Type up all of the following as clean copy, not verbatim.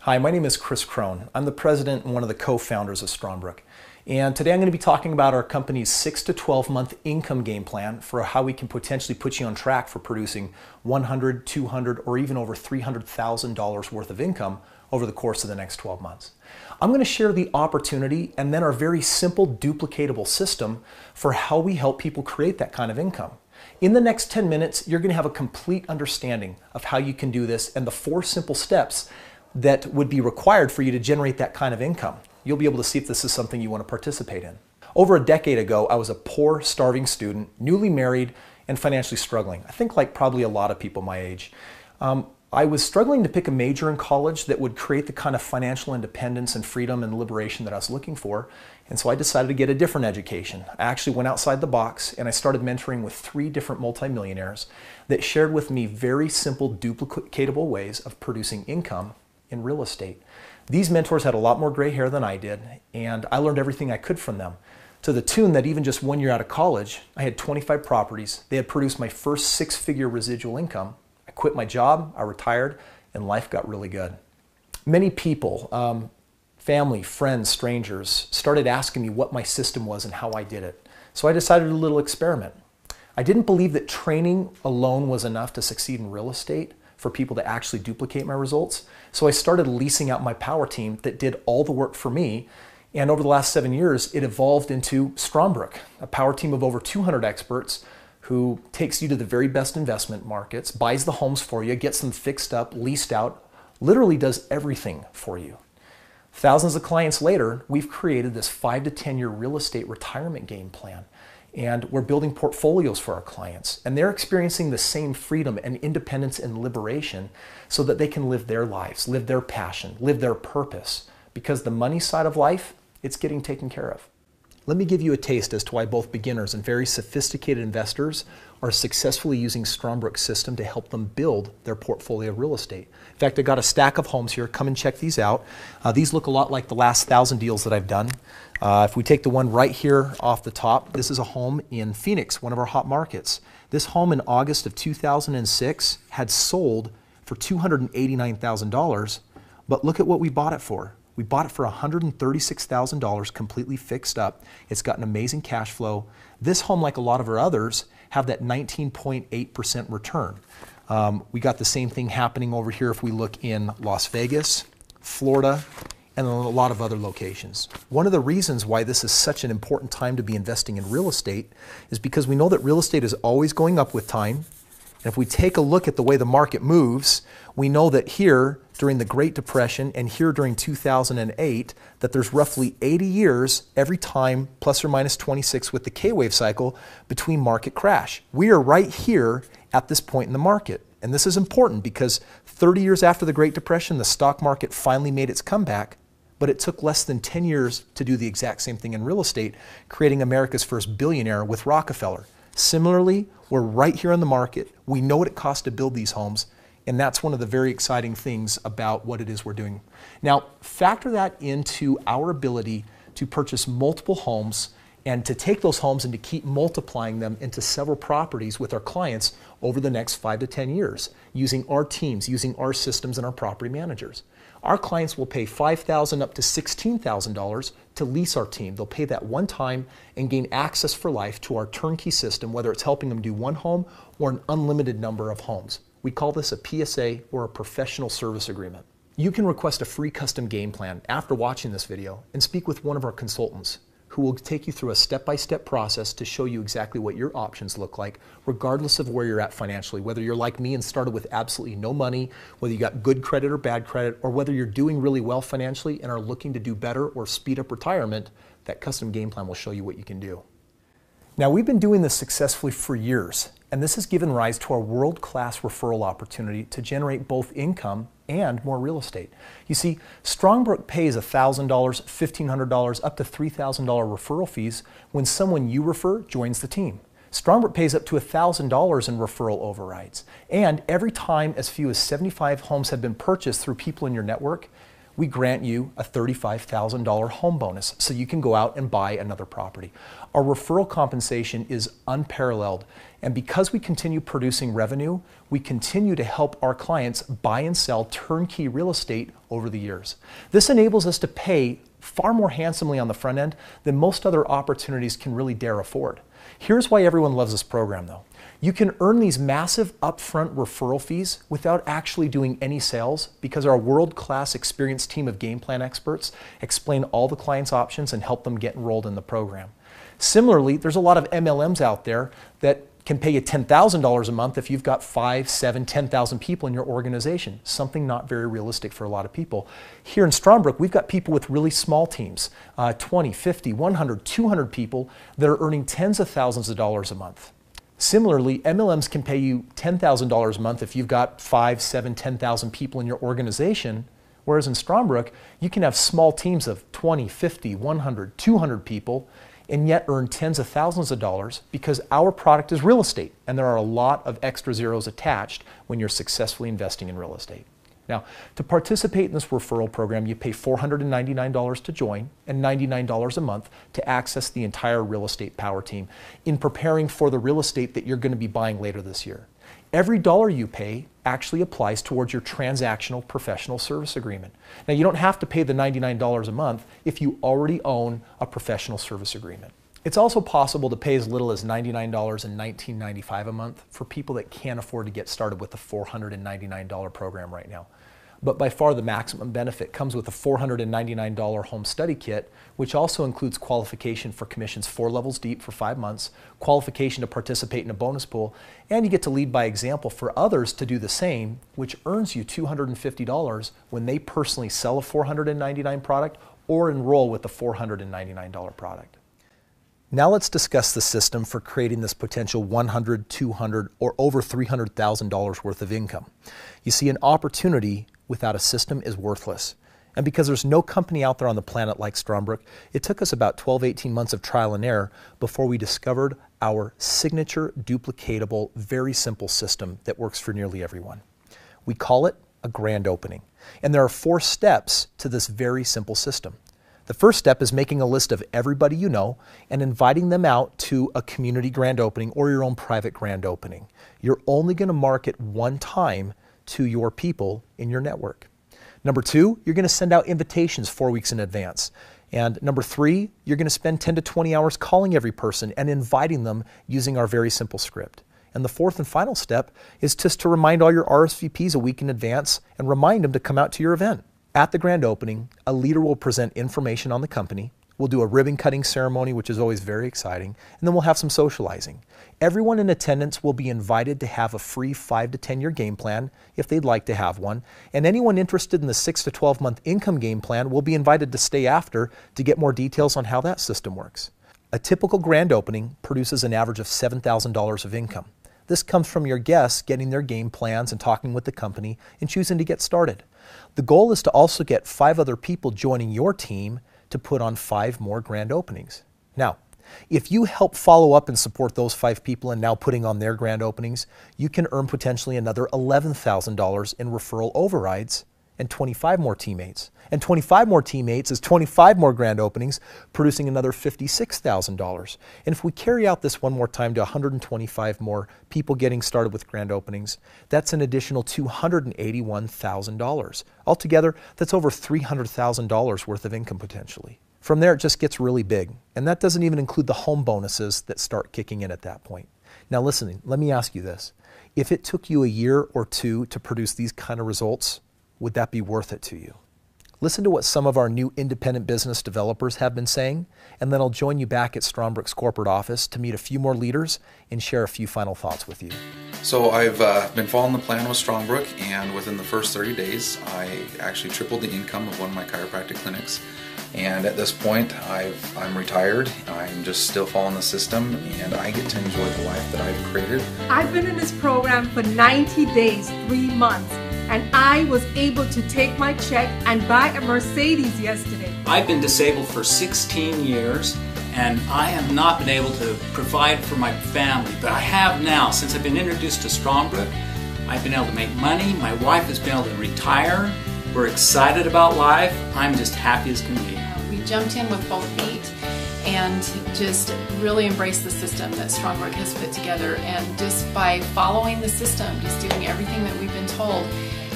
Hi, my name is Kris Krohn. I'm the president and one of the co-founders of Strongbrook. And today I'm going to be talking about our company's 6 to 12 month income game plan for how we can potentially put you on track for producing $100, $200, or even over $300,000 worth of income over the course of the next 12 months. I'm going to share the opportunity and then our very simple duplicatable system for how we help people create that kind of income. In the next 10 minutes, you're going to have a complete understanding of how you can do this and the 4 simple steps that would be required for you to generate that kind of income. You'll be able to see if this is something you want to participate in. Over a decade ago, I was a poor, starving student, newly married, and financially struggling. I think like probably a lot of people my age. I was struggling to pick a major in college that would create the kind of financial independence and freedom and liberation that I was looking for. And so I decided to get a different education. I actually went outside the box and I started mentoring with 3 different multimillionaires that shared with me very simple, duplicatable ways of producing income in real estate. These mentors had a lot more gray hair than I did, and I learned everything I could from them, to the tune that even just 1 year out of college, I had 25 properties. They had produced my first 6-figure residual income. I quit my job, I retired, and life got really good. Many people, family, friends, strangers, started asking me what my system was and how I did it. So I decided to do a little experiment. I didn't believe that training alone was enough to succeed in real estate for people to actually duplicate my results. So I started leasing out my power team that did all the work for me. And over the last 7 years, it evolved into Strongbrook, a power team of over 200 experts who takes you to the very best investment markets, buys the homes for you, gets them fixed up, leased out, literally does everything for you. Thousands of clients later, we've created this 5 to 10 year real estate retirement game plan. And we're building portfolios for our clients. And they're experiencing the same freedom and independence and liberation so that they can live their lives, live their passion, live their purpose. Because the money side of life, it's getting taken care of. Let me give you a taste as to why both beginners and very sophisticated investors are successfully using Strongbrook's system to help them build their portfolio of real estate. In fact, I got a stack of homes here. Come and check these out. These look a lot like the last 1,000 deals that I've done. If we take the one right here off the top, this is a home in Phoenix, one of our hot markets. This home in August of 2006 had sold for $289,000, but look at what we bought it for. We bought it for $136,000 completely fixed up. It's got an amazing cash flow. This home, like a lot of our others, have that 19.8% return. We got the same thing happening over here if we look in Las Vegas, Florida, and a lot of other locations. One of the reasons why this is such an important time to be investing in real estate is because we know that real estate is always going up with time. And if we take a look at the way the market moves, we know that here during the Great Depression and here during 2008, that there's roughly 80 years every time, plus or minus 26 with the K-wave cycle, between market crash. We are right here at this point in the market. And this is important because 30 years after the Great Depression, the stock market finally made its comeback, but it took less than 10 years to do the exact same thing in real estate, creating America's first billionaire with Rockefeller. Similarly, we're right here in the market. We know what it costs to build these homes, and that's one of the very exciting things about what it is we're doing. Now, factor that into our ability to purchase multiple homes and to take those homes and to keep multiplying them into several properties with our clients over the next 5 to 10 years, using our teams, using our systems and our property managers. Our clients will pay $5,000 up to $16,000 to lease our team. They'll pay that one time and gain access for life to our turnkey system, whether it's helping them do one home or an unlimited number of homes. We call this a PSA, or a professional service agreement. You can request a free custom game plan after watching this video and speak with one of our consultants who will take you through a step-by-step process to show you exactly what your options look like, regardless of where you're at financially, whether you're like me and started with absolutely no money, whether you got good credit or bad credit, or whether you're doing really well financially and are looking to do better or speed up retirement. That custom game plan will show you what you can do. Now, we've been doing this successfully for years, and this has given rise to our world-class referral opportunity to generate both income and more real estate. You see, Strongbrook pays $1,000, $1,500, up to $3,000 referral fees when someone you refer joins the team. Strongbrook pays up to $1,000 in referral overrides. And every time as few as 75 homes have been purchased through people in your network, we grant you a $35,000 home bonus so you can go out and buy another property. Our referral compensation is unparalleled, and because we continue producing revenue, we continue to help our clients buy and sell turnkey real estate over the years. This enables us to pay far more handsomely on the front end than most other opportunities can really dare afford. Here's why everyone loves this program though. You can earn these massive upfront referral fees without actually doing any sales because our world-class experienced team of game plan experts explain all the client's options and help them get enrolled in the program. Similarly, there's a lot of MLMs out there that can pay you $10,000 a month if you've got 5, 7, 10,000 people in your organization, something not very realistic for a lot of people. Here in Strongbrook, we've got people with really small teams, 20, 50, 100, 200 people that are earning tens of thousands of dollars a month. Similarly, MLMs can pay you $10,000 a month if you've got 5, 7, 10,000 people in your organization, whereas in Strongbrook, you can have small teams of 20, 50, 100, 200 people and yet earn tens of thousands of dollars because our product is real estate and there are a lot of extra zeros attached when you're successfully investing in real estate. Now, to participate in this referral program, you pay $499 to join and $99 a month to access the entire real estate power team in preparing for the real estate that you're going to be buying later this year. Every dollar you pay actually applies towards your transactional professional service agreement. Now, you don't have to pay the $99 a month if you already own a professional service agreement. It's also possible to pay as little as $99 and $19.95 a month for people that can't afford to get started with the $499 program right now. But by far the maximum benefit comes with a $499 home study kit, which also includes qualification for commissions 4 levels deep for 5 months, qualification to participate in a bonus pool, and you get to lead by example for others to do the same, which earns you $250 when they personally sell a $499 product or enroll with the $499 product. Now let's discuss the system for creating this potential $100,000, $200,000, or over $300,000 worth of income. You see, an opportunity without a system is worthless. And because there's no company out there on the planet like Strongbrook, it took us about 12, 18 months of trial and error before we discovered our signature, duplicatable, very simple system that works for nearly everyone. We call it a grand opening. And there are 4 steps to this very simple system. The first step is making a list of everybody you know and inviting them out to a community grand opening or your own private grand opening. You're only going to market one time to your people in your network. Number 2, you're going to send out invitations 4 weeks in advance. And number 3, you're going to spend 10 to 20 hours calling every person and inviting them using our very simple script. And the 4th and final step is just to remind all your RSVPs a week in advance and remind them to come out to your event. At the grand opening, a leader will present information on the company. We'll do a ribbon cutting ceremony, which is always very exciting, and then we'll have some socializing. Everyone in attendance will be invited to have a free 5 to 10 year game plan if they'd like to have one, and anyone interested in the 6 to 12 month income game plan will be invited to stay after to get more details on how that system works. A typical grand opening produces an average of $7,000 of income. This comes from your guests getting their game plans and talking with the company and choosing to get started. The goal is to also get 5 other people joining your team to put on 5 more grand openings. Now, if you help follow up and support those 5 people and now putting on their grand openings, you can earn potentially another $11,000 in referral overrides and 25 more teammates. And 25 more teammates is 25 more grand openings, producing another $56,000. And if we carry out this one more time to 125 more people getting started with grand openings, that's an additional $281,000. Altogether, that's over $300,000 worth of income potentially. From there, it just gets really big. And that doesn't even include the home bonuses that start kicking in at that point. Now listen, let me ask you this. If it took you a year or 2 to produce these kind of results, would that be worth it to you? Listen to what some of our new independent business developers have been saying, and then I'll join you back at Strongbrook's corporate office to meet a few more leaders and share a few final thoughts with you. So I've been following the plan with Strongbrook, and within the first 30 days, I actually tripled the income of one of my chiropractic clinics. And at this point, I'm retired. I'm just still following the system, and I get to enjoy the life that I've created. I've been in this program for 90 days, 3 months. And I was able to take my check and buy a Mercedes yesterday. I've been disabled for 16 years and I have not been able to provide for my family, but I have now. Since I've been introduced to Strongbrook, I've been able to make money. My wife has been able to retire We're excited about life. I'm just happy as can be. We jumped in with both feet and just really embraced the system that Strongbrook has put together. And just by following the system, just doing everything that we've been told,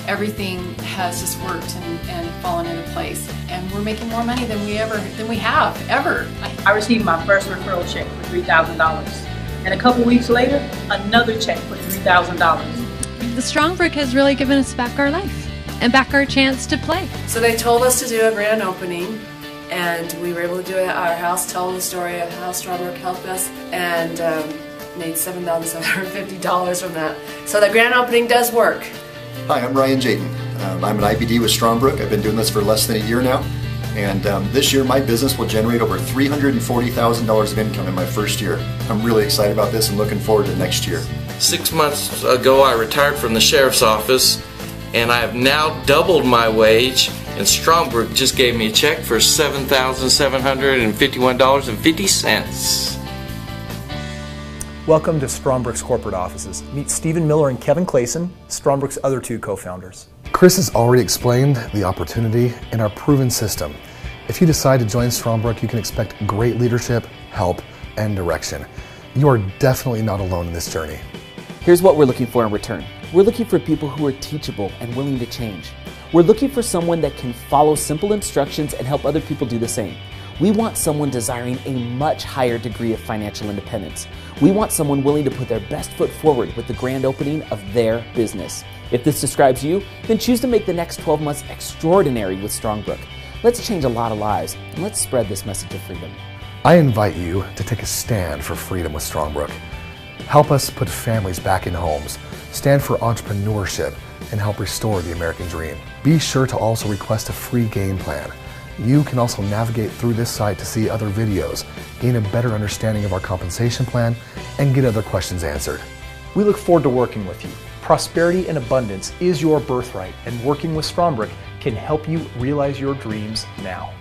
everything has just worked and fallen into place. And we're making more money than we have ever. I received my first referral check for $3,000. And a couple weeks later, another check for $3,000. The Strongbrook has really given us back our life and back our chance to play. So they told us to do a grand opening, and we were able to do it at our house, tell the story of how Strongbrook helped us, and made $7,750 from that. So the grand opening does work. Hi, I'm Ryan Jayton. I'm an IBD with Strongbrook. I've been doing this for less than a year now. And this year my business will generate over $340,000 of income in my first year. I'm really excited about this and looking forward to next year. 6 months ago I retired from the sheriff's office, and I have now doubled my wage, and Strongbrook just gave me a check for $7,751.50. Welcome to Strongbrook's corporate offices. Meet Stephen Miller and Kevin Clayson, Strongbrook's other two co-founders. Kris has already explained the opportunity in our proven system. If you decide to join Strongbrook, you can expect great leadership, help, and direction. You are definitely not alone in this journey. Here's what we're looking for in return. We're looking for people who are teachable and willing to change. We're looking for someone that can follow simple instructions and help other people do the same. We want someone desiring a much higher degree of financial independence. We want someone willing to put their best foot forward with the grand opening of their business. If this describes you, then choose to make the next 12 months extraordinary with Strongbrook. Let's change a lot of lives, and let's spread this message of freedom. I invite you to take a stand for freedom with Strongbrook. Help us put families back in homes, stand for entrepreneurship, and help restore the American dream. Be sure to also request a free game plan. You can also navigate through this site to see other videos, gain a better understanding of our compensation plan, and get other questions answered. We look forward to working with you. Prosperity and abundance is your birthright, and working with Strongbrook can help you realize your dreams now.